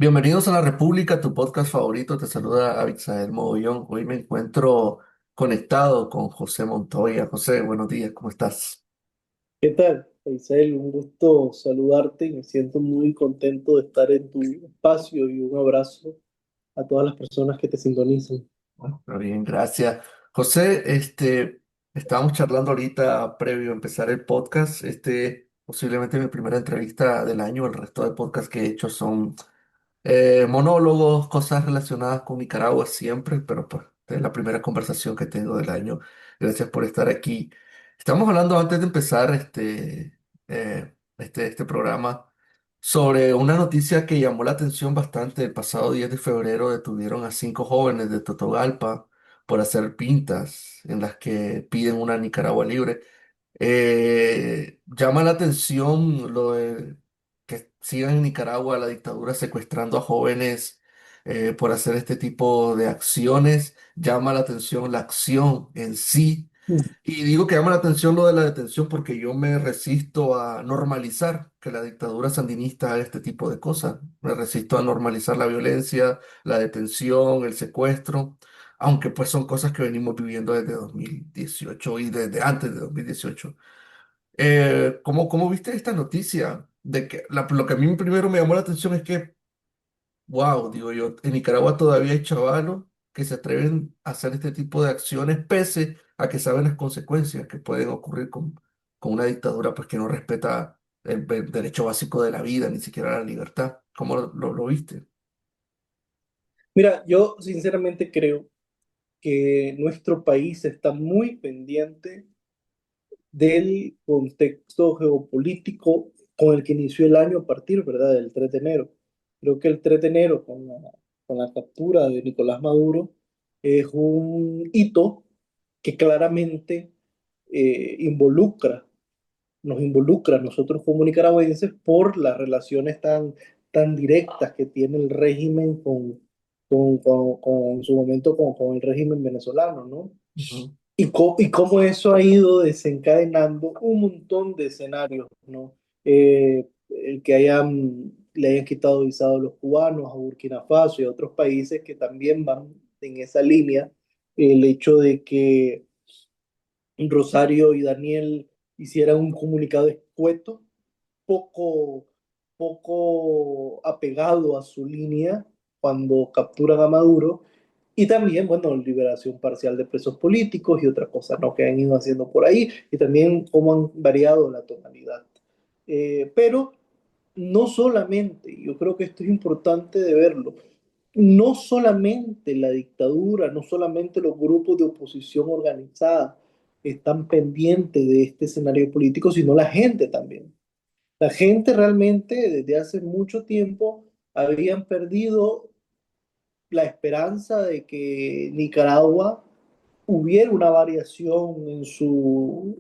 Bienvenidos a La República, tu podcast favorito. Te saluda Abixael Mogollón. Hoy me encuentro conectado con José Montoya. José, buenos días, ¿cómo estás? ¿Qué tal, Isabel? Un gusto saludarte y me siento muy contento de estar en tu espacio y un abrazo a todas las personas que te sintonizan. Bueno, pero bien, gracias. José, estábamos charlando ahorita previo a empezar el podcast. Posiblemente mi primera entrevista del año. El resto de podcasts que he hecho son monólogos, cosas relacionadas con Nicaragua siempre, pero pues es la primera conversación que tengo del año. Gracias por estar aquí. Estamos hablando antes de empezar este programa sobre una noticia que llamó la atención bastante. El pasado 10 de febrero detuvieron a 5 jóvenes de Totogalpa por hacer pintas en las que piden una Nicaragua libre. Llama la atención lo de que sigan en Nicaragua la dictadura secuestrando a jóvenes por hacer este tipo de acciones. Llama la atención la acción en sí. Mm. Y digo que llama la atención lo de la detención porque yo me resisto a normalizar que la dictadura sandinista haga este tipo de cosas. Me resisto a normalizar la violencia, la detención, el secuestro, aunque pues son cosas que venimos viviendo desde 2018 y desde antes de 2018. ¿Cómo viste esta noticia? De que lo que a mí primero me llamó la atención es que, wow, digo yo, en Nicaragua todavía hay chavalos que se atreven a hacer este tipo de acciones pese a que saben las consecuencias que pueden ocurrir con una dictadura pues que no respeta el derecho básico de la vida, ni siquiera la libertad. ¿Cómo lo viste? Mira, yo sinceramente creo que nuestro país está muy pendiente del contexto geopolítico con el que inició el año a partir, ¿verdad?, del 3 de enero. Creo que el 3 de enero, con la captura de Nicolás Maduro, es un hito que claramente nos involucra a nosotros como nicaragüenses por las relaciones tan directas que tiene el régimen en su momento con el régimen venezolano, ¿no? Ujú, Y cómo eso ha ido desencadenando un montón de escenarios, ¿no? El que le hayan quitado visado a los cubanos, a Burkina Faso y a otros países que también van en esa línea, el hecho de que Rosario y Daniel hicieran un comunicado escueto, poco, poco apegado a su línea cuando capturan a Maduro, y también, bueno, liberación parcial de presos políticos y otras cosas, ¿no?, que han ido haciendo por ahí, y también cómo han variado la tonalidad. Pero no solamente, yo creo que esto es importante de verlo, no solamente la dictadura, no solamente los grupos de oposición organizada están pendientes de este escenario político, sino la gente también. La gente realmente desde hace mucho tiempo habían perdido la esperanza de que Nicaragua hubiera una variación en su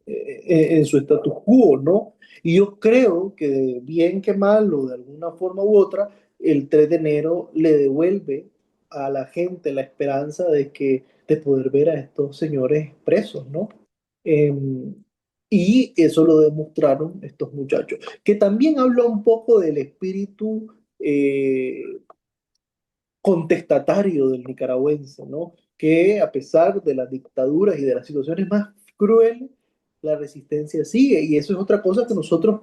status quo, ¿no? Y yo creo que bien que mal o de alguna forma u otra, el 3 de enero le devuelve a la gente la esperanza de poder ver a estos señores presos, ¿no? Em, y eso lo demostraron estos muchachos, que también habla un poco del espíritu contestatario del nicaragüense, ¿no? Que a pesar de las dictaduras y de las situaciones más crueles, la resistencia sigue. Y eso es otra cosa que nosotros,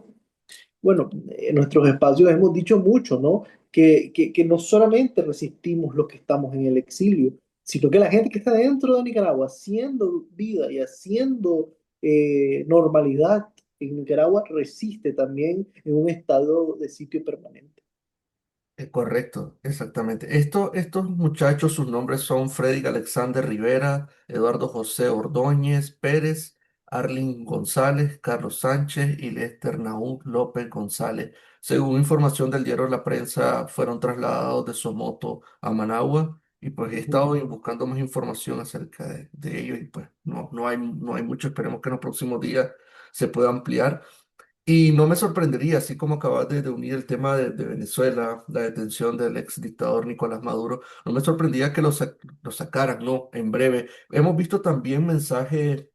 bueno, en nuestros espacios hemos dicho mucho, ¿no? Que no solamente resistimos los que estamos en el exilio, sino que la gente que está dentro de Nicaragua haciendo vida y haciendo normalidad en Nicaragua resiste también en un estado de sitio permanente. Correcto, exactamente. Estos muchachos, sus nombres son Freddy Alexander Rivera, Eduardo José Ordóñez Pérez, Arlin González, Carlos Sánchez y Lester Naúm López González. Según información del diario La Prensa, fueron trasladados de Somoto a Managua y pues he estado buscando más información acerca de ellos y pues no hay mucho. Esperemos que en los próximos días se pueda ampliar. Y no me sorprendería, así como acabas de unir el tema de Venezuela, la detención del ex dictador Nicolás Maduro, no me sorprendería que lo sacaran, ¿no? En breve. Hemos visto también mensajes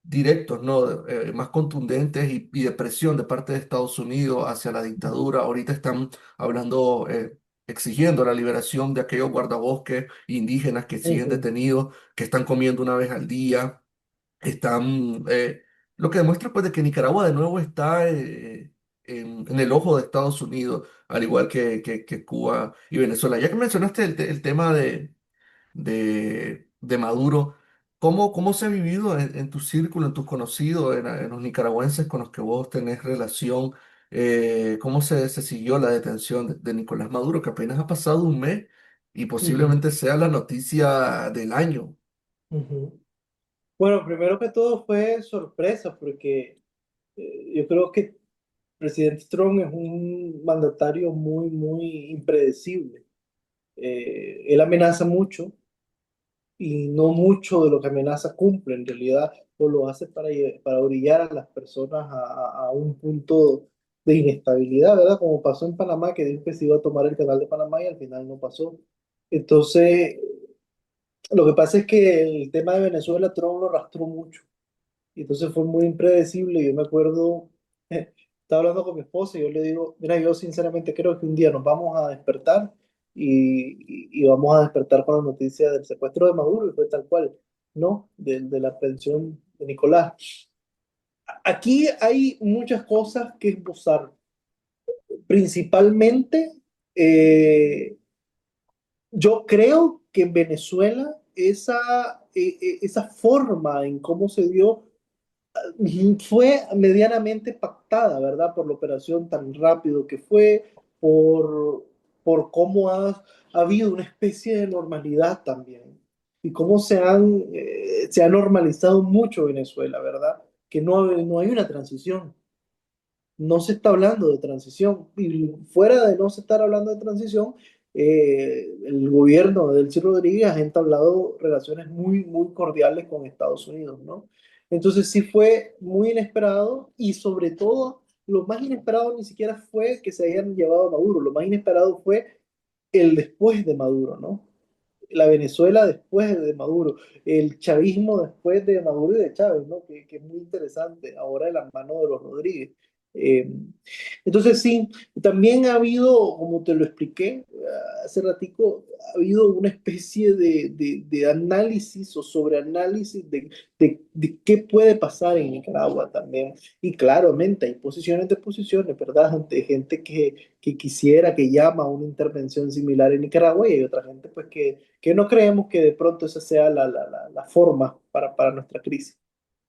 directos, ¿no? Más contundentes y de presión de parte de Estados Unidos hacia la dictadura. Ahorita están hablando, exigiendo la liberación de aquellos guardabosques indígenas que siguen Ujú, detenidos, que están comiendo una vez al día. Están, lo que demuestra pues de que Nicaragua de nuevo está en el ojo de Estados Unidos, al igual que Cuba y Venezuela. Ya que mencionaste el tema de Maduro, ¿cómo se ha vivido en tu círculo, en tus conocidos, en los nicaragüenses con los que vos tenés relación? ¿Cómo se siguió la detención de Nicolás Maduro, que apenas ha pasado un mes y ujú, posiblemente sea la noticia del año? ujú. Bueno, primero que todo fue sorpresa porque yo creo que el presidente Trump es un mandatario muy, muy impredecible. Él amenaza mucho y no mucho de lo que amenaza cumple en realidad, o lo hace para orillar a las personas a un punto de inestabilidad, ¿verdad? Como pasó en Panamá, que dijo que se iba a tomar el canal de Panamá y al final no pasó. Entonces, lo que pasa es que el tema de Venezuela, Trump lo arrastró mucho. Y entonces fue muy impredecible. Yo me acuerdo, estaba hablando con mi esposa y yo le digo, mira, yo sinceramente creo que un día nos vamos a despertar y vamos a despertar con la noticia del secuestro de Maduro y fue tal cual, ¿no? De la pensión de Nicolás. Aquí hay muchas cosas que esbozar. Principalmente, eh, yo creo que en Venezuela esa forma en cómo se dio fue medianamente pactada, ¿verdad? Por la operación tan rápido que fue, por cómo ha habido una especie de normalidad también y cómo se ha normalizado mucho Venezuela, ¿verdad? Que no hay una transición, no se está hablando de transición. Y fuera de no se estar hablando de transición, el gobierno de Delcy Rodríguez ha entablado relaciones muy, muy cordiales con Estados Unidos, ¿no? Entonces sí fue muy inesperado y sobre todo lo más inesperado ni siquiera fue que se hayan llevado a Maduro, lo más inesperado fue el después de Maduro, ¿no? La Venezuela después de Maduro, el chavismo después de Maduro y de Chávez, ¿no? Que es muy interesante, ahora de la mano de los Rodríguez. Eh, entonces sí, también ha habido, como te lo expliqué hace ratico, ha habido una especie de análisis o sobreanálisis de qué puede pasar en Nicaragua también. Y claramente hay posiciones de posiciones, ¿verdad? Ante gente que quisiera, que llama a una intervención similar en Nicaragua y hay otra gente pues que no creemos que de pronto esa sea la forma para nuestra crisis.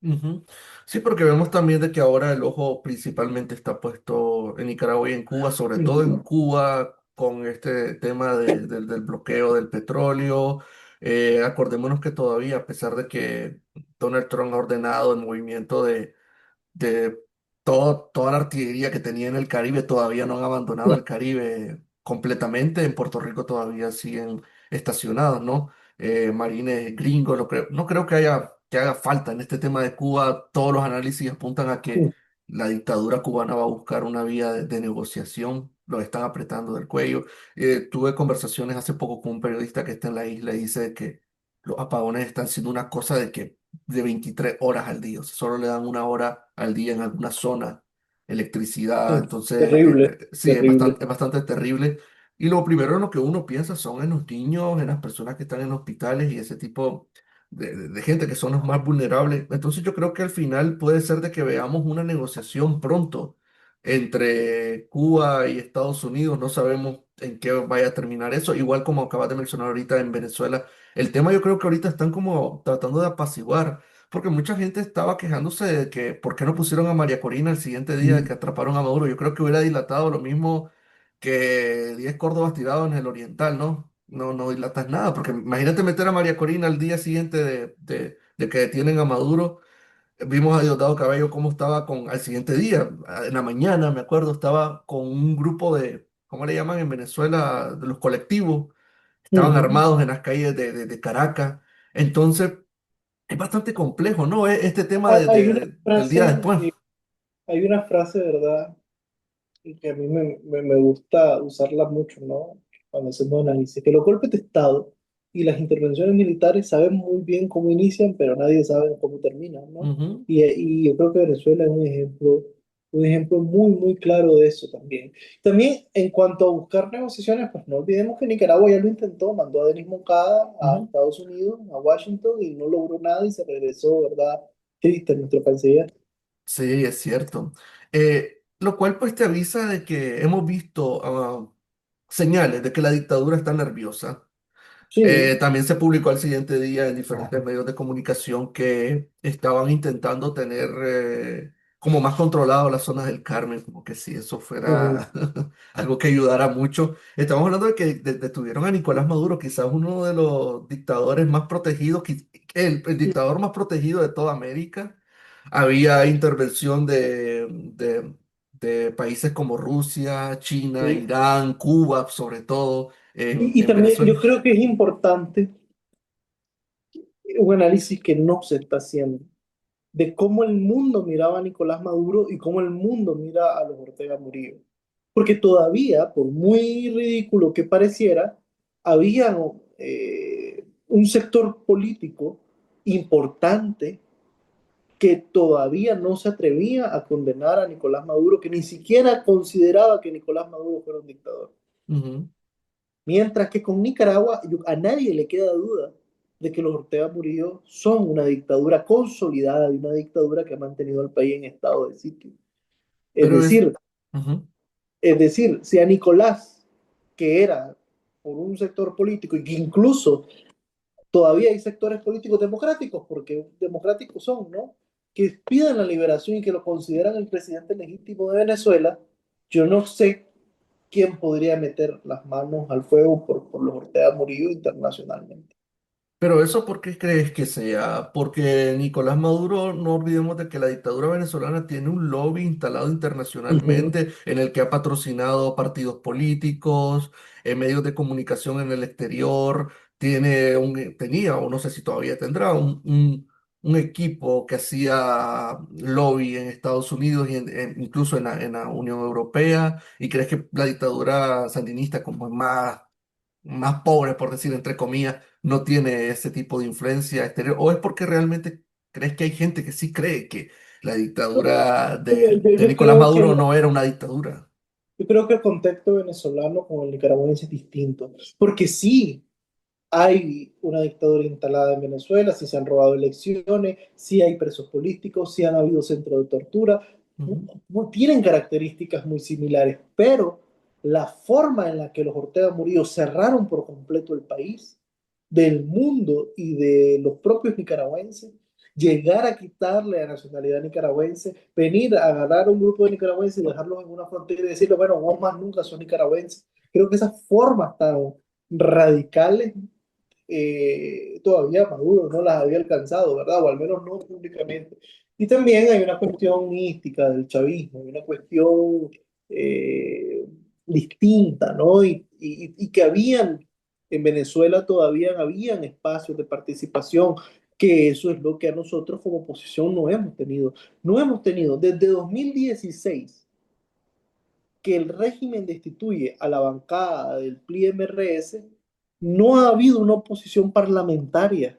Ujú. Sí, porque vemos también de que ahora el ojo principalmente está puesto en Nicaragua y en Cuba, sobre todo en Ujú. Cuba, con este tema del bloqueo del petróleo. Acordémonos que todavía, a pesar de que Donald Trump ha ordenado el movimiento de toda la artillería que tenía en el Caribe, todavía no han abandonado el Caribe completamente. En Puerto Rico todavía siguen estacionados, ¿no? Marines gringos, no creo que haga falta en este tema de Cuba. Todos los análisis apuntan a que la dictadura cubana va a buscar una vía de negociación. Lo están apretando del cuello. Tuve conversaciones hace poco con un periodista que está en la isla y dice que los apagones están siendo una cosa de 23 horas al día. O sea, solo le dan una hora al día en alguna zona electricidad. Entonces, Terrible, sí, terrible. es bastante terrible. Y lo primero en lo que uno piensa son en los niños, en las personas que están en hospitales y ese tipo de gente que son los más vulnerables. Entonces, yo creo que al final puede ser de que veamos una negociación pronto entre Cuba y Estados Unidos. No sabemos en qué vaya a terminar eso. Igual como acabas de mencionar ahorita en Venezuela, el tema yo creo que ahorita están como tratando de apaciguar, porque mucha gente estaba quejándose de que por qué no pusieron a María Corina el siguiente día de que atraparon a Maduro. Yo creo que hubiera dilatado lo mismo que 10 Córdobas tirados en el Oriental, ¿no? No dilatas nada, porque imagínate meter a María Corina al día siguiente de que detienen a Maduro. Vimos a Diosdado Cabello cómo estaba al siguiente día, en la mañana, me acuerdo, estaba con un grupo de, ¿cómo le llaman en Venezuela? De los colectivos, estaban Ujú. armados en las calles de Caracas. Entonces, es bastante complejo, ¿no? Este tema Hay una del día frase, después. hay una frase, ¿verdad? Y que a mí me gusta usarla mucho, ¿no? Cuando hacemos análisis, que los golpes de Estado y las intervenciones militares saben muy bien cómo inician, pero nadie sabe cómo terminan, ¿no? Ujú, Y yo creo que Venezuela es un ejemplo muy, muy claro de eso también. También en cuanto a buscar negociaciones, pues no olvidemos que Nicaragua ya lo intentó, mandó a Denis Moncada a ujú. Estados Unidos, a Washington, y no logró nada y se regresó, ¿verdad? Triste nuestro canciller. Sí, es cierto. Lo cual pues te avisa de que hemos visto señales de que la dictadura está nerviosa. Sí, También se publicó al siguiente día en diferentes medios de comunicación que estaban intentando tener como más controlado las zonas del Carmen, como que si eso ujú, fuera algo que ayudara mucho. Estamos hablando de que detuvieron a Nicolás Maduro, quizás uno de los dictadores más protegidos, el dictador más protegido de toda América. Había intervención de países como Rusia, China, sí. Irán, Cuba, sobre todo Y en también yo Venezuela. creo que es importante un análisis que no se está haciendo de cómo el mundo miraba a Nicolás Maduro y cómo el mundo mira a los Ortega Murillo. Porque todavía, por muy ridículo que pareciera, había un sector político importante que todavía no se atrevía a condenar a Nicolás Maduro, que ni siquiera consideraba que Nicolás Maduro fuera un dictador. Ujú. Mientras que con Nicaragua a nadie le queda duda de que los Ortega Murillo son una dictadura consolidada y una dictadura que ha mantenido al país en estado de sitio. Es Pero es, decir, ujú. es decir, si a Nicolás, que era por un sector político y que incluso todavía hay sectores políticos democráticos, porque democráticos son, ¿no? Que piden la liberación y que lo consideran el presidente legítimo de Venezuela, yo no sé quién podría meter las manos al fuego por los Ortega Murillo internacionalmente. Pero eso, ¿por qué crees que sea? Porque Nicolás Maduro, no olvidemos de que la dictadura venezolana tiene un lobby instalado Ujú. internacionalmente en el que ha patrocinado partidos políticos, medios de comunicación en el exterior, tenía, o no sé si todavía tendrá, un equipo que hacía lobby en Estados Unidos y incluso en la Unión Europea. ¿Y crees que la dictadura sandinista, como es más pobre, por decir entre comillas, no tiene ese tipo de influencia exterior? ¿O es porque realmente crees que hay gente que sí cree que la dictadura de Yo Nicolás creo Maduro que, no era una dictadura? yo creo que el contexto venezolano con el nicaragüense es distinto, porque sí, hay una dictadura instalada en Venezuela, si se han robado elecciones, si hay presos políticos, si han habido centros de tortura, Ujú, tienen características muy similares, pero la forma en la que los Ortega Murillo cerraron por completo el país, del mundo y de los propios nicaragüenses, llegar a quitarle la nacionalidad nicaragüense, venir a agarrar a un grupo de nicaragüenses y dejarlos en una frontera y decirle, bueno, vos más nunca sos nicaragüense. Creo que esas formas tan radicales todavía Maduro no las había alcanzado, ¿verdad? O al menos no públicamente. Y también hay una cuestión mística del chavismo, hay una cuestión eh, distinta, ¿no? Y que habían, en Venezuela todavía habían espacios de participación, que eso es lo que a nosotros como oposición no hemos tenido. No hemos tenido desde 2016 que el régimen destituye a la bancada del PRI-MRS, no ha habido una oposición parlamentaria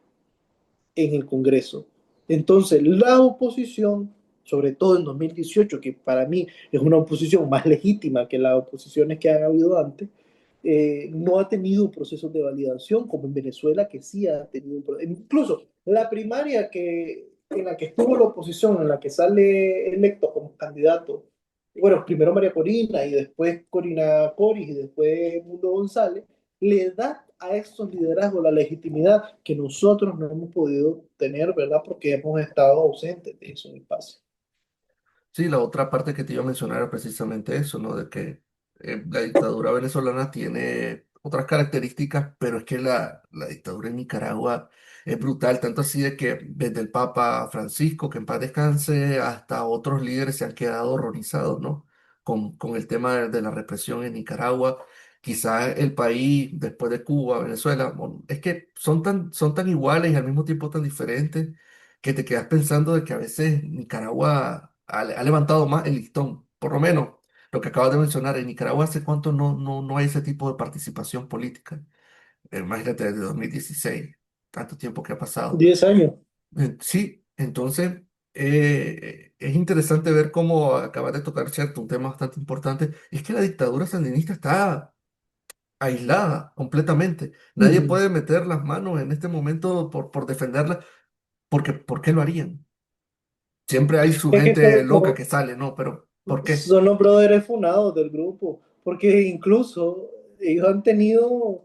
en el Congreso. Entonces, la oposición, sobre todo en 2018, que para mí es una oposición más legítima que las oposiciones que han habido antes, no ha tenido procesos de validación como en Venezuela, que sí ha tenido incluso la primaria en la que estuvo la oposición, en la que sale electo como candidato, bueno, primero María Corina y después Corina Coris y después Mundo González, le da a estos liderazgos la legitimidad que nosotros no hemos podido tener, ¿verdad? Porque hemos estado ausentes de eso en el paso. sí, la otra parte que te iba a mencionar era precisamente eso, ¿no? De que la dictadura venezolana tiene otras características, pero es que la dictadura en Nicaragua es brutal, tanto así de que desde el Papa Francisco, que en paz descanse, hasta otros líderes se han quedado horrorizados, ¿no? Con el tema de la represión en Nicaragua. Quizás el país, después de Cuba, Venezuela, bueno, es que son tan iguales y al mismo tiempo tan diferentes que te quedas pensando de que a veces Nicaragua ha levantado más el listón. Por lo menos lo que acabas de mencionar, en Nicaragua hace cuánto no hay ese tipo de participación política. Imagínate desde 2016, tanto tiempo que ha pasado. 10 años. Sí, entonces es interesante ver cómo acabas de tocar, ¿cierto? Un tema bastante importante. Es que la dictadura sandinista está aislada completamente. Nadie Ujú. puede meter las manos en este momento por defenderla, porque ¿por qué lo harían? Siempre hay su Es que gente loca que sale, ¿no? Pero ¿por qué? son los brothers funados del grupo, porque incluso ellos han tenido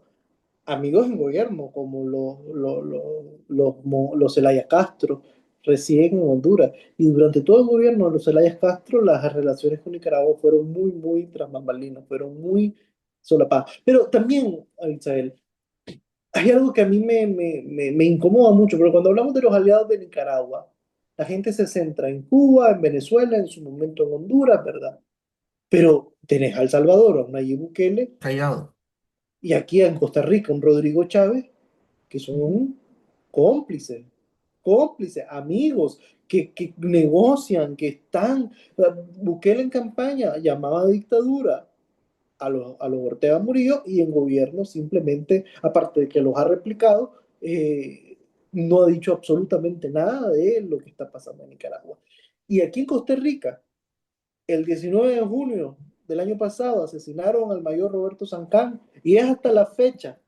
amigos en gobierno, como los Zelaya Castro, recién en Honduras. Y durante todo el gobierno de los Zelaya Castro, las relaciones con Nicaragua fueron muy, muy tras bambalinas, fueron muy solapadas. Pero también, Isabel, hay algo que a mí me incomoda mucho, pero cuando hablamos de los aliados de Nicaragua, la gente se centra en Cuba, en Venezuela, en su momento en Honduras, ¿verdad? Pero tenés a El Salvador, a un Nayib Bukele, Callado. y aquí en Costa Rica, un Rodrigo Chávez, que Ujú. son cómplices, cómplices, amigos, que negocian, que están. Bukele en campaña llamaba dictadura a los Ortega Murillo y en gobierno simplemente, aparte de que los ha replicado, no ha dicho absolutamente nada de lo que está pasando en Nicaragua. Y aquí en Costa Rica, el 19 de junio del año pasado, asesinaron al mayor Roberto Sancán y es hasta la fecha.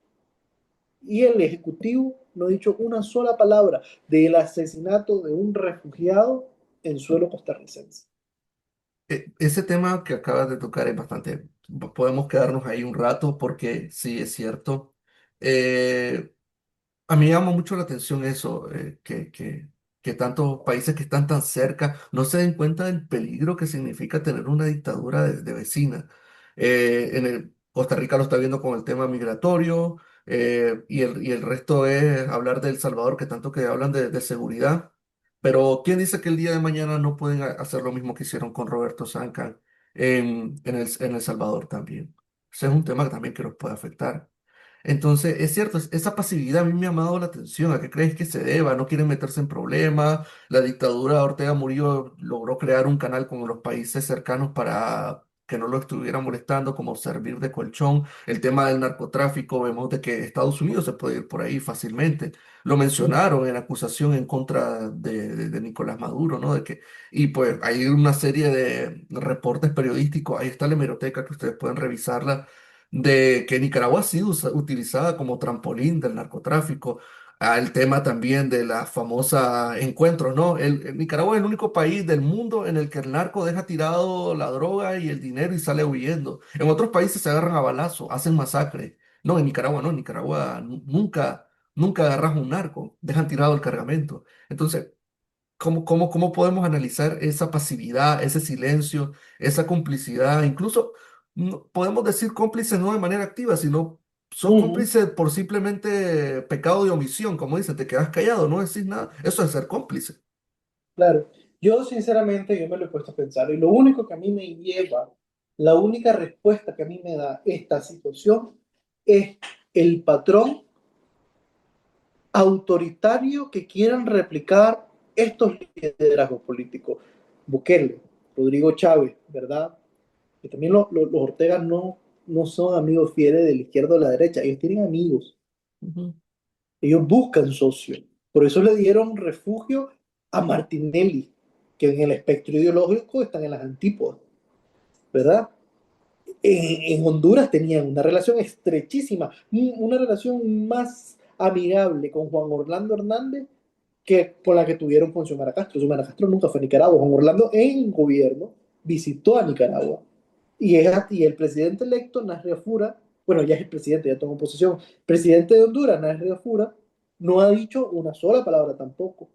Y el Ejecutivo no ha dicho una sola palabra del asesinato de un refugiado en suelo costarricense. Ese tema que acabas de tocar es bastante, podemos quedarnos ahí un rato porque sí, es cierto. Eh, A mí me llama mucho la atención eso, que tantos países que están tan cerca no se den cuenta del peligro que significa tener una dictadura de vecina. Costa Rica lo está viendo con el tema migratorio, y el resto es hablar de El Salvador, que tanto que hablan de seguridad. Pero ¿quién dice que el día de mañana no pueden hacer lo mismo que hicieron con Roberto Sanca en El Salvador también? Ese es un tema también que nos puede afectar. Entonces, es cierto, esa pasividad a mí me ha llamado la atención. ¿A qué crees que se deba? ¿No quieren meterse en problemas? La dictadura de Ortega Murillo logró crear un canal con los países cercanos para que no lo estuvieran molestando, como servir de colchón. El tema del narcotráfico, vemos de que Estados Unidos se puede ir por ahí fácilmente. Lo mencionaron en acusación en contra de Nicolás Maduro, ¿no? Y pues hay una serie de reportes periodísticos, ahí está la hemeroteca que ustedes pueden revisarla de que Nicaragua ha sido utilizada como trampolín del narcotráfico, al tema también de la famosa encuentros, ¿no? Nicaragua es el único país del mundo en el que el narco deja tirado la droga y el dinero y sale huyendo. En otros países se agarran a balazo, hacen masacre. No, en Nicaragua no, en Nicaragua nunca agarras un narco, dejan tirado el cargamento. Entonces, ¿cómo podemos analizar esa pasividad, ese silencio, esa complicidad? Incluso podemos decir cómplices no de manera activa, sino son Ujú. cómplices por simplemente pecado de omisión, como dicen, te quedas callado, no decís nada. Eso es ser cómplice. Claro, yo sinceramente yo me lo he puesto a pensar y lo único que a mí me lleva, la única respuesta que a mí me da esta situación es el patrón autoritario que quieran replicar estos liderazgos políticos. Bukele, Rodrigo Chávez, ¿verdad? Que también los Ortega no son amigos fieles de la izquierda o de la derecha, ellos tienen amigos, Ujú, ellos buscan socios. Por eso le dieron refugio a Martinelli, que en el espectro ideológico están en las antípodas, ¿verdad? En Honduras tenían una relación estrechísima, una relación más amigable con Juan Orlando Hernández que con la que tuvieron con Xiomara Castro. Xiomara Castro nunca fue a Nicaragua. Juan Orlando en gobierno visitó a Nicaragua. Y el presidente electo, Nasri Fura, bueno, ya es el presidente, ya tomó posesión, presidente de Honduras, Nasri Fura, no ha dicho una sola palabra tampoco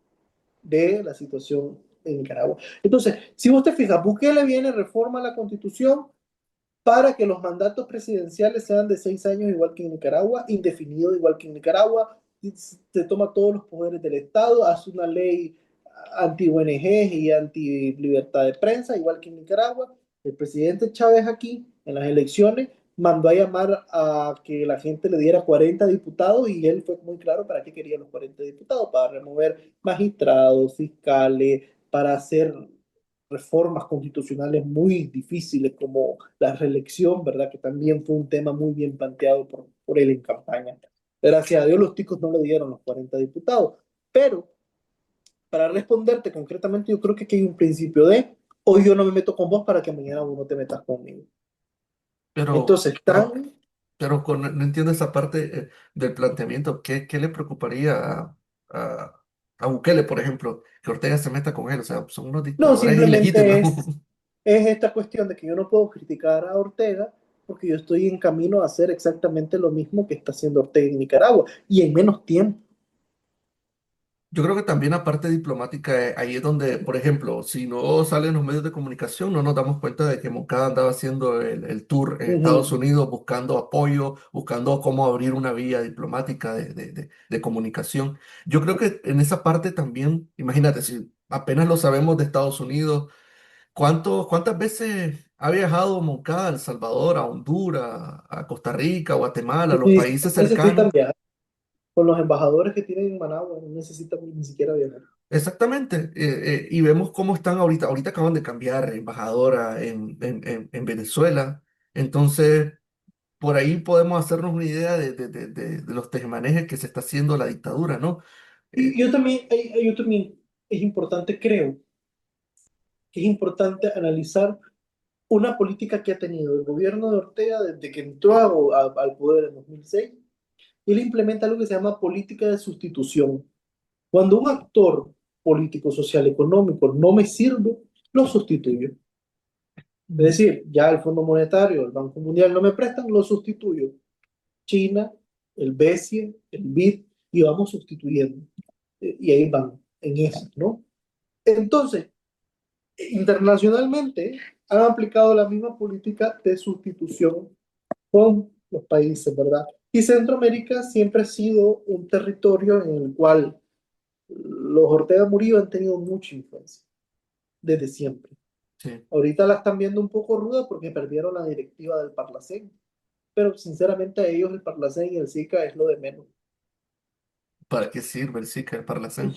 de la situación en Nicaragua. Entonces, si vos te fijas, Bukele viene, reforma la constitución, para que los mandatos presidenciales sean de 6 años igual que en Nicaragua, indefinido igual que en Nicaragua, se toma todos los poderes del Estado, hace una ley anti-ONG y anti-libertad de prensa, igual que en Nicaragua. El presidente Chávez aquí, en las elecciones, mandó a llamar a que la gente le diera 40 diputados y él fue muy claro para qué quería los 40 diputados, para remover magistrados, fiscales, para hacer reformas constitucionales muy difíciles como la reelección, ¿verdad? Que también fue un tema muy bien planteado por él en campaña. Gracias a Dios los ticos no le dieron los 40 diputados. Pero para responderte concretamente, yo creo que aquí hay un principio de hoy yo no me meto con vos para que mañana vos no te metas conmigo. Pero, Entonces, pero, están, no entiendo esa parte del planteamiento. ¿Qué le preocuparía a, a Bukele, por ejemplo, que Ortega se meta con él? O sea, son unos no, dictadores simplemente ilegítimos. es esta cuestión de que yo no puedo criticar a Ortega porque yo estoy en camino a hacer exactamente lo mismo que está haciendo Ortega en Nicaragua y en menos tiempo. Yo creo que también la parte diplomática, ahí es donde, por ejemplo, si no salen los medios de comunicación, no nos damos cuenta de que Moncada andaba haciendo el tour en Estados Ujú. Unidos, buscando apoyo, buscando cómo abrir una vía diplomática de comunicación. Yo creo que en esa parte también, imagínate, si apenas lo sabemos de Estados Unidos, cuántas veces ha viajado Moncada a El Salvador, a Honduras, a Costa Rica, a Guatemala, a los Ni países siquiera necesitan cercanos? viajar. Con los embajadores que tienen en Managua no necesitan ni siquiera viajar. Exactamente, y vemos cómo están ahorita. Ahorita acaban de cambiar embajadora en Venezuela. Entonces, por ahí podemos hacernos una idea de los tejemanejes que se está haciendo la dictadura, ¿no? Y Eh, yo también es importante, creo, que es importante analizar una política que ha tenido el gobierno de Ortega desde que entró al poder en 2006. Y él implementa algo que se llama política de sustitución. Cuando un actor político, social, económico no me sirve, lo sustituyo. Es Ujú. decir, ya el Fondo Monetario, el Banco Mundial no me prestan, lo sustituyo. China, el BESIE, el BID, y vamos sustituyendo. Y ahí van, en eso, ¿no? Entonces, internacionalmente han aplicado la misma política de sustitución con los países, ¿verdad? Y Centroamérica siempre ha sido un territorio en el cual los Ortega Murillo han tenido mucha influencia, desde siempre. Sí, Ahorita la están viendo un poco ruda porque perdieron la directiva del Parlacén, pero sinceramente a ellos el Parlacén y el SICA es lo de menos. ¿para qué sirve el SICA, el Parlacén?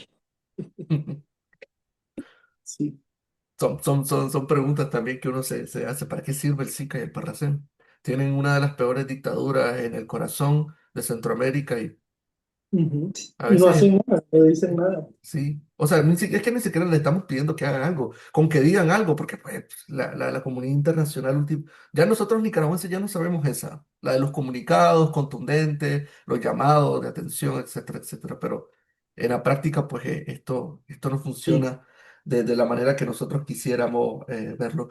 Sí. Son preguntas también que uno se hace. ¿Para qué sirve el SICA y el Parlacén? Tienen una de las peores dictaduras en el corazón de Centroamérica y Ujú. a Y no veces hacen nada, no dicen nada. sí, o sea, es que ni siquiera le estamos pidiendo que hagan algo, con que digan algo, porque pues, la comunidad internacional, ya nosotros nicaragüenses ya no sabemos esa, la de los comunicados contundentes, los llamados de atención, etcétera, etcétera, pero en la práctica pues esto no Sí. funciona de la manera que nosotros quisiéramos verlo.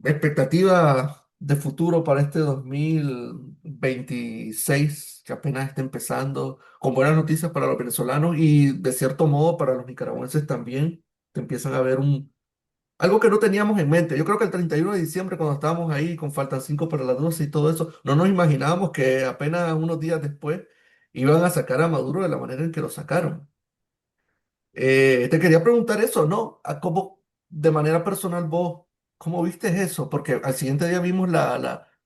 Expectativa de futuro para este 2026 que apenas está empezando con buenas noticias para los venezolanos y de cierto modo para los nicaragüenses también, te empiezan a ver algo que no teníamos en mente. Yo creo que el 31 de diciembre, cuando estábamos ahí con faltan 5 para las 12 y todo eso, no nos imaginábamos que apenas unos días después iban a sacar a Maduro de la manera en que lo sacaron. Te quería preguntar eso, ¿no? ¿Cómo, de manera personal, vos, cómo viste eso? Porque al siguiente día vimos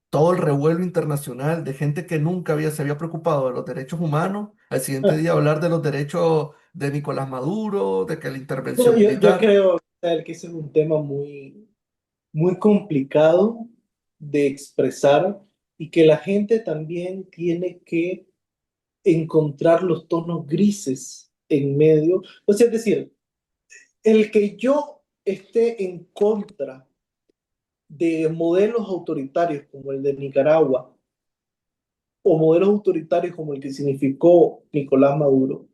todo el revuelo internacional de gente que nunca se había preocupado de los derechos humanos. Al siguiente día hablar de los derechos de Nicolás Maduro, de que la No, intervención yo militar. creo que ese es un tema muy complicado de expresar y que la gente también tiene que encontrar los tonos grises en medio. O sea, es decir, el que yo esté en contra de modelos autoritarios como el de Nicaragua o modelos autoritarios como el que significó Nicolás Maduro,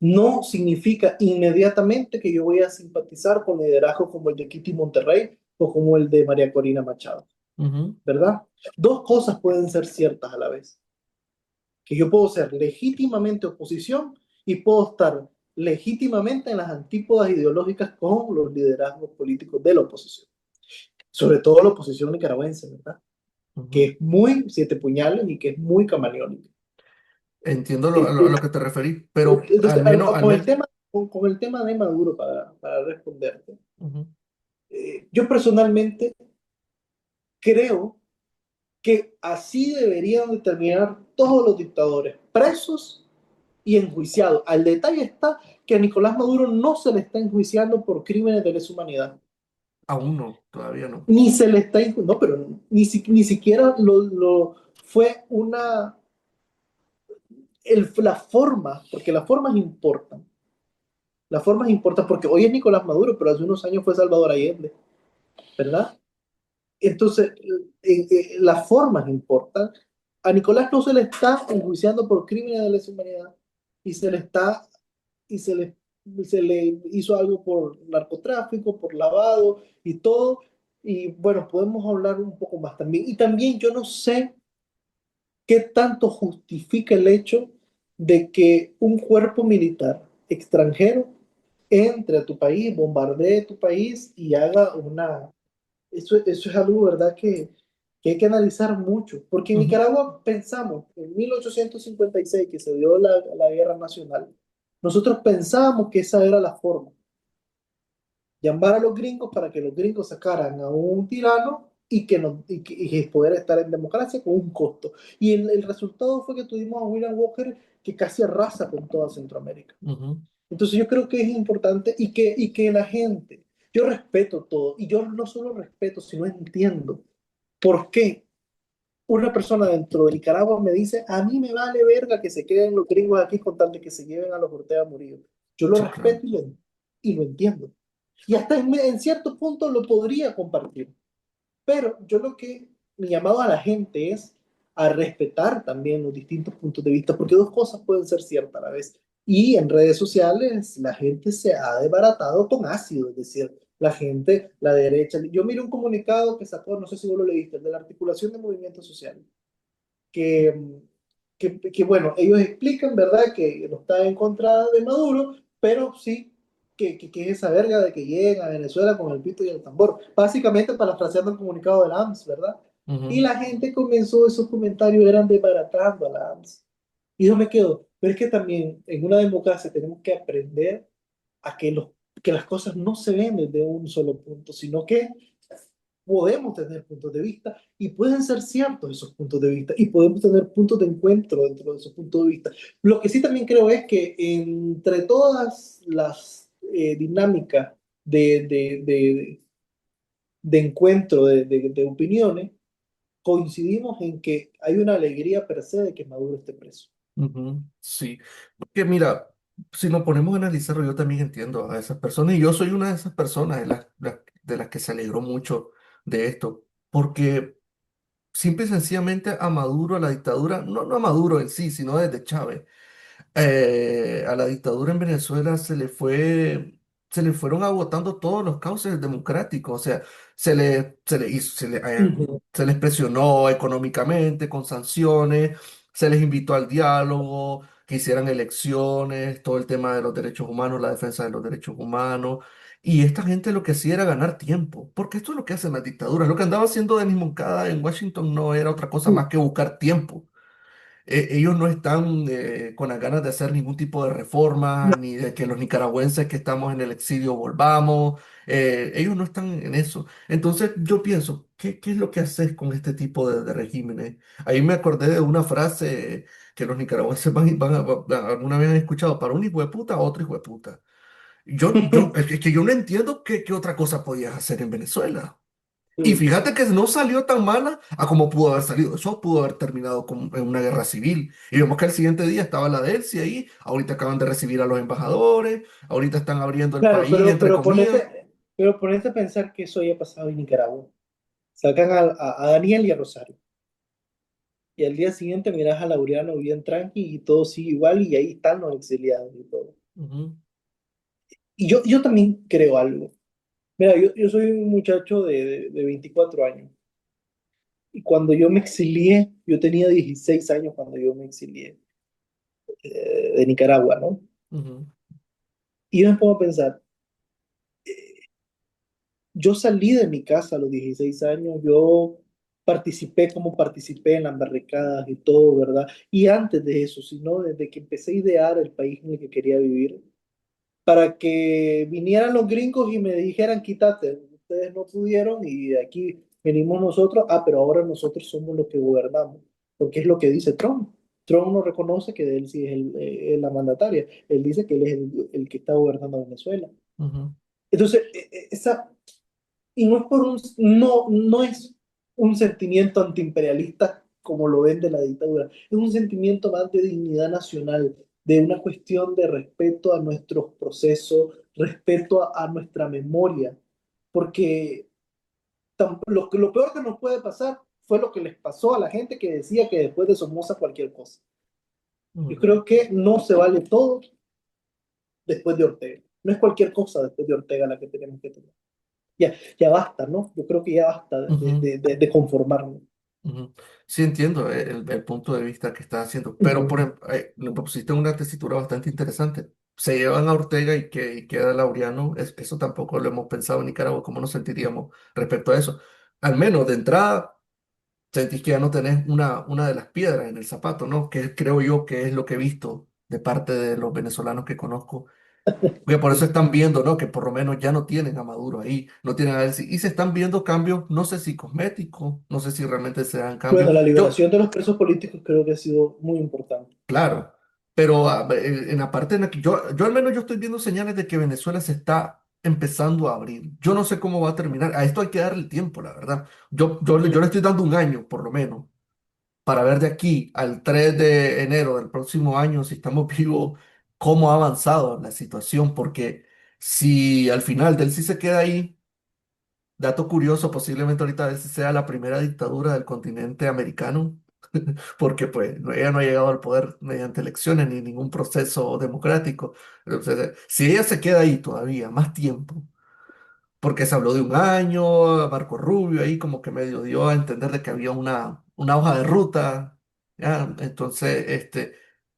no significa inmediatamente que yo voy a simpatizar con liderazgos como el de Kitty Monterrey o como el de María Corina Machado, Ujú, ¿verdad? Dos cosas pueden ser ciertas a la vez, que yo puedo ser legítimamente oposición y puedo estar legítimamente en las antípodas ideológicas con los liderazgos políticos de la oposición, sobre todo la oposición nicaragüense, ¿verdad? Que ujú. es muy siete puñales y que es muy camaleónica. Entiendo a lo Entonces, que te referí, pero al entonces, menos, al con el menos. tema, con el tema de Maduro, para responderte, Ujú. yo personalmente creo que así deberían de terminar todos los dictadores, presos y enjuiciados. Al detalle está que a Nicolás Maduro no se le está enjuiciando por crímenes de lesa humanidad, Aún no, todavía no. ni se le está, no, pero ni siquiera fue una, las formas, porque las formas importan. Las formas importan porque hoy es Nicolás Maduro, pero hace unos años fue Salvador Allende, ¿verdad? Entonces, las formas importan. A Nicolás no se le está enjuiciando por crímenes de lesa humanidad y se le está y se le hizo algo por narcotráfico, por lavado y todo. Y bueno, podemos hablar un poco más también. Y también yo no sé qué tanto justifica el hecho de que un cuerpo militar extranjero entre a tu país, bombardee tu país y haga una... Eso es algo, ¿verdad? Que hay que analizar mucho, porque en Ujú, Nicaragua pensamos, en 1856 que se dio la guerra nacional, nosotros pensábamos que esa era la forma, llamar a los gringos para que los gringos sacaran a un tirano y poder estar en democracia con un costo. Y el resultado fue que tuvimos a William Walker que casi arrasa con toda Centroamérica. ujú, Entonces yo creo que es importante y que la gente, yo respeto todo, y yo no solo respeto, sino entiendo por qué una persona dentro de Nicaragua me dice, a mí me vale verga que se queden los gringos aquí con tal de que se lleven a los Ortega Murillo. Yo lo sí, claro. respeto y lo entiendo. Y hasta en cierto punto lo podría compartir. Pero yo lo que mi llamado a la gente es a respetar también los distintos puntos de vista, porque dos cosas pueden ser ciertas a la vez. Y en redes sociales la gente se ha desbaratado con ácido, es decir, la gente, la derecha. Yo miré un comunicado que sacó, no sé si vos lo leíste, de la articulación de movimientos sociales, que, bueno, ellos explican, ¿verdad?, que no está en contra de Maduro, pero sí que es esa verga de que lleguen a Venezuela con el pito y el tambor. Básicamente parafraseando el comunicado de la AMS, ¿verdad? Y Ujú, la gente comenzó, esos comentarios eran desbaratando a la AMS. Y yo me quedo, pero es que también en una democracia tenemos que aprender a que las cosas no se ven desde un solo punto, sino que podemos tener puntos de vista y pueden ser ciertos esos puntos de vista y podemos tener puntos de encuentro dentro de esos puntos de vista. Lo que sí también creo es que entre todas las dinámicas de encuentro de opiniones, coincidimos en que hay una alegría per se de que Maduro esté preso. ujú, sí. Porque mira, si nos ponemos a analizarlo, yo también entiendo a esas personas y yo soy una de esas personas de las que se alegró mucho de esto. Porque simple y sencillamente a Maduro, a la dictadura, no a Maduro en sí, sino desde Chávez. A la dictadura en Venezuela se le fueron agotando todos los cauces democráticos, o sea, se le hizo, Ujú. se les presionó económicamente con sanciones, se les invitó al diálogo, que hicieran elecciones, todo el tema de los derechos humanos, la defensa de los derechos humanos, y esta gente lo que hacía era ganar tiempo, porque esto es lo que hacen las dictaduras, lo que andaba haciendo Denis Moncada en Washington no era otra cosa más que buscar tiempo. Ellos no están con las ganas de hacer ningún tipo de reforma, ni de que los nicaragüenses que estamos en el exilio volvamos. Ellos no están en eso. Entonces yo pienso, ¿qué es lo que haces con este tipo de regímenes? Ahí me acordé de una frase que los nicaragüenses alguna vez han escuchado, para un hijo de puta, otro hijo de puta. Es que yo no entiendo qué otra cosa podías hacer en Venezuela. Y Sí. fíjate que no salió tan mala a como pudo haber salido. Eso pudo haber terminado en una guerra civil. Y vemos que el siguiente día estaba la Delcy ahí. Ahorita acaban de recibir a los embajadores. Ahorita están abriendo el Claro, país, entre comillas. pero ponete a pensar que eso haya pasado en Nicaragua. Sacan a Daniel y a Rosario. Y al día siguiente miras a Laureano bien tranqui y todo sigue igual y ahí están los exiliados y todo. Ujú, Y yo también creo algo. Mira, yo soy un muchacho de 24 años. Y cuando yo me exilié, yo tenía 16 años cuando yo me exilié de Nicaragua, ¿no? ujú, Y yo me pongo a pensar, yo salí de mi casa a los 16 años, yo participé como participé en las barricadas y todo, ¿verdad? Y antes de eso, sino desde que empecé a idear el país en el que quería vivir, para que vinieran los gringos y me dijeran, quítate, ustedes no pudieron y de aquí venimos nosotros, pero ahora nosotros somos los que gobernamos, porque es lo que dice Trump. Trump no reconoce que él sí es la mandataria, él dice que él es el que está gobernando Venezuela. ujú, Entonces, y no es no es un sentimiento antiimperialista, como lo ven de la dictadura. Es un sentimiento más de dignidad nacional, de una cuestión de respeto a nuestros procesos, respeto a nuestra memoria, porque lo peor que nos puede pasar fue lo que les pasó a la gente que decía que después de Somoza cualquier cosa. Yo Ujú, creo que no se vale todo después de Ortega. No es cualquier cosa después de Ortega la que tenemos que tener. Ya basta, ¿no? Yo creo que ya basta ujú, de conformarnos. ujú. Sí entiendo el punto de vista que estás haciendo, pero Ujú. me propusiste una tesitura bastante interesante. Se llevan a Ortega y queda Laureano. Eso tampoco lo hemos pensado en Nicaragua. ¿Cómo nos sentiríamos respecto a eso? Al menos de entrada, sentís que ya no tenés una de las piedras en el zapato, ¿no? Que creo yo que es lo que he visto de parte de los venezolanos que conozco. Porque por eso están viendo, ¿no? Que por lo menos ya no tienen a Maduro ahí, no tienen a él. Y se están viendo cambios, no sé si cosméticos, no sé si realmente se dan Bueno, cambios. la Yo, liberación de los presos políticos creo que ha sido muy importante. claro, pero en la parte en la que yo al menos yo estoy viendo señales de que Venezuela se está empezando a abrir. Yo no sé cómo va a terminar. A esto hay que darle el tiempo, la verdad. Yo le Mm. estoy dando un año, por lo menos, para ver de aquí al 3 de enero del próximo año, si estamos vivos, cómo ha avanzado la situación, porque si al final del sí se queda ahí, dato curioso, posiblemente ahorita a veces sea la primera dictadura del continente americano, porque pues ella no ha llegado al poder mediante elecciones ni ningún proceso democrático. Entonces, si ella se queda ahí todavía más tiempo, porque se habló de un año, Marco Rubio ahí como que medio dio a entender de que había una hoja de ruta, ¿ya? Entonces,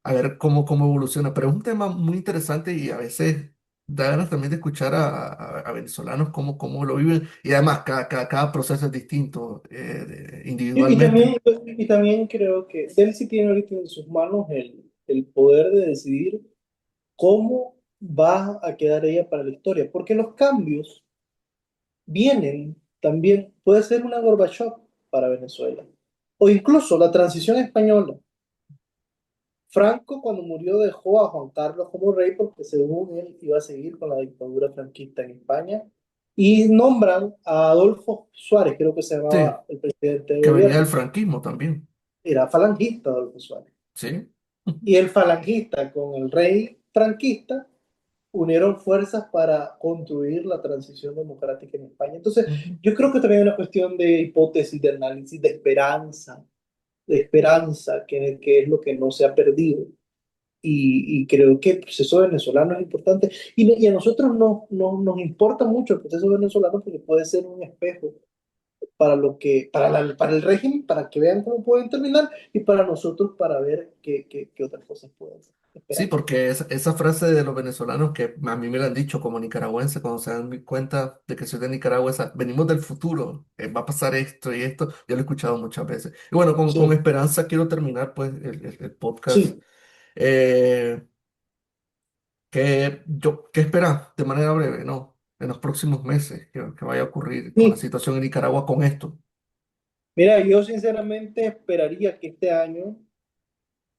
a ver cómo evoluciona. Pero es un tema muy interesante y a veces da ganas también de escuchar a venezolanos cómo lo viven y además cada proceso es distinto Y individualmente. también creo que él sí tiene ahorita en sus manos el poder de decidir cómo va a quedar ella para la historia, porque los cambios vienen también, puede ser una Gorbachev para Venezuela, o incluso la transición española. Franco cuando murió dejó a Juan Carlos como rey porque según él iba a seguir con la dictadura franquista en España y nombran a Adolfo Suárez, creo que se Sí, llamaba el presidente de que venía del gobierno, franquismo también, era falangista Adolfo Suárez. ¿sí? Y el falangista con el rey franquista unieron fuerzas para construir la transición democrática en España. Entonces, Ujú. yo creo que también hay una cuestión de hipótesis, de análisis, de esperanza, que es lo que no se ha perdido. Y creo que el proceso venezolano es importante. Y a nosotros nos importa mucho el proceso venezolano porque puede ser un espejo para para el régimen, para que vean cómo pueden terminar, y para nosotros para ver qué otras cosas pueden Sí, esperar. porque esa frase de los venezolanos que a mí me la han dicho como nicaragüense cuando se dan cuenta de que soy de Nicaragua, venimos del futuro, va a pasar esto y esto, yo lo he escuchado muchas veces. Y bueno, con Sí, esperanza quiero terminar pues el podcast. sí. Eh, ¿qué esperas de manera breve, no? En los próximos meses, que vaya a ocurrir con la Sí. situación en Nicaragua con esto. Mira, yo sinceramente esperaría que este año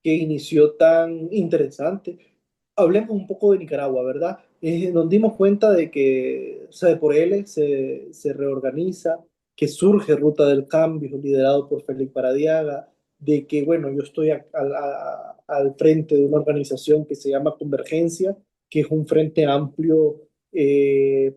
que inició tan interesante. Hablemos un poco de Nicaragua, ¿verdad? Nos dimos cuenta de que por él se reorganiza, que surge Ruta del Cambio, liderado por Félix Paradiaga, de que, bueno, yo estoy al frente de una organización que se llama Convergencia, que es un frente amplio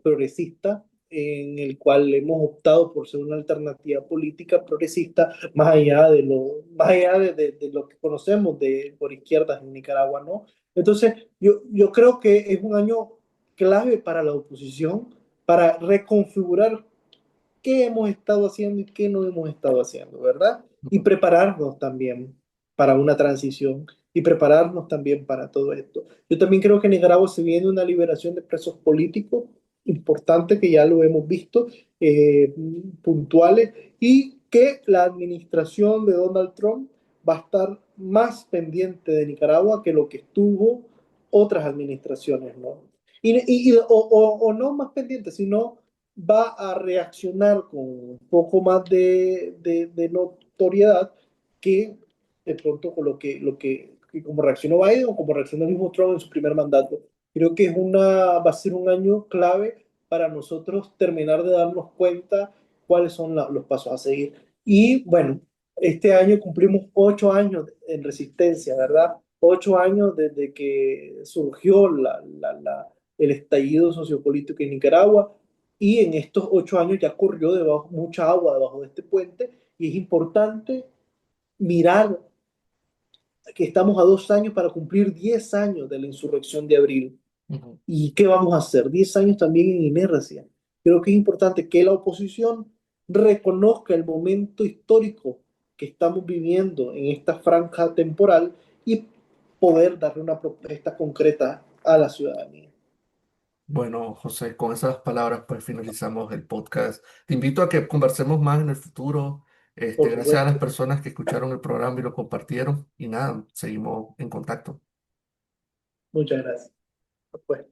progresista, en el cual hemos optado por ser una alternativa política progresista más allá de lo que conocemos por izquierdas en Nicaragua, ¿no? Entonces, yo creo que es un año clave para la oposición, para reconfigurar qué hemos estado haciendo y qué no hemos estado haciendo, ¿verdad? Y prepararnos también para una transición y prepararnos también para todo esto. Yo también creo que en Nicaragua se viene una liberación de presos políticos importante que ya lo hemos visto, puntuales, y que la administración de Donald Trump va a estar más pendiente de Nicaragua que lo que estuvo otras administraciones, ¿no? O no más pendiente, sino va a reaccionar con un poco más de notoriedad que de pronto con que como reaccionó Biden o como reaccionó el mismo Trump en su primer mandato. Creo que va a ser un año clave para nosotros terminar de darnos cuenta cuáles son los pasos a seguir. Y bueno, Este año cumplimos 8 años en resistencia, ¿verdad? 8 años desde que surgió el estallido sociopolítico en Nicaragua y en estos 8 años ya corrió mucha agua debajo de este puente y es importante mirar que estamos a 2 años para cumplir 10 años de la insurrección de abril. Ujú. ¿Y qué vamos a hacer? 10 años también en inercia. Creo que es importante que la oposición reconozca el momento histórico que estamos viviendo en esta franja temporal y poder darle una propuesta concreta a la ciudadanía. Bueno, José, con esas palabras pues finalizamos el podcast. Te invito a que conversemos más en el futuro. Por Gracias a las supuesto. personas que escucharon el programa y lo compartieron. Y nada, seguimos en contacto. Muchas gracias. Pues.